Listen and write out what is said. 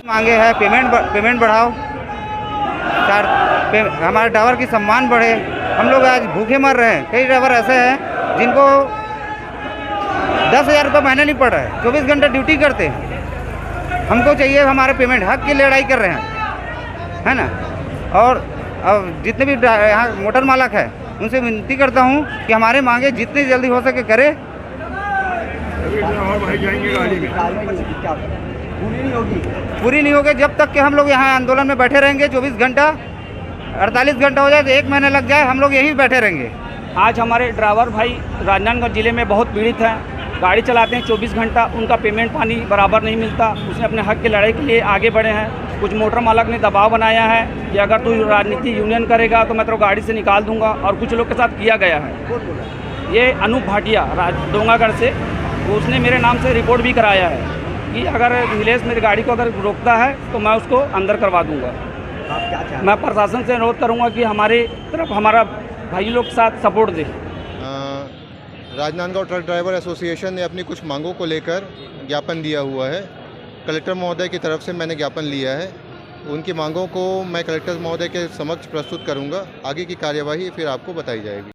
मांगे हैं पेमेंट बढ़ाओ, हमारे ड्राइवर की सम्मान बढ़े। हम लोग आज भूखे मर रहे हैं। कई ड्राइवर ऐसे हैं जिनको 10,000 रुपये महीने नहीं पड़ रहा है, 24 घंटे ड्यूटी करते हैं। हमको चाहिए हमारे पेमेंट, हक की लड़ाई कर रहे हैं, है ना। और अब जितने भी यहाँ मोटर मालक है उनसे विनती करता हूँ कि हमारे मांगे जितनी जल्दी हो सके करे। पूरी नहीं होगी जब तक कि हम लोग यहाँ आंदोलन में बैठे रहेंगे। 24 घंटा 48 घंटा हो जाए तो 1 महीना लग जाए, हम लोग यहीं बैठे रहेंगे। आज हमारे ड्राइवर भाई राजनांदगांव ज़िले में बहुत पीड़ित हैं। गाड़ी चलाते हैं 24 घंटा, उनका पेमेंट पानी बराबर नहीं मिलता। उसने अपने हक की लड़ाई के लिए आगे बढ़े हैं। कुछ मोटर मालक ने दबाव बनाया है कि अगर तू राजनीति यूनियन करेगा तो मैं तेरे गाड़ी से निकाल दूंगा, और कुछ लोग के साथ किया गया है। ये अनूप भाटिया डोंगागढ़ से, उसने मेरे नाम से रिपोर्ट भी कराया है कि अगर नीलेश मेरी गाड़ी को अगर रोकता है तो मैं उसको अंदर करवा दूंगा। मैं प्रशासन से अनुरोध करूंगा कि हमारी तरफ हमारा भाई लोग के साथ सपोर्ट दे। राजनांदगांव ट्रक ड्राइवर एसोसिएशन ने अपनी कुछ मांगों को लेकर ज्ञापन दिया हुआ है। कलेक्टर महोदय की तरफ से मैंने ज्ञापन लिया है। उनकी मांगों को मैं कलेक्टर महोदय के समक्ष प्रस्तुत करूंगा। आगे की कार्यवाही फिर आपको बताई जाएगी।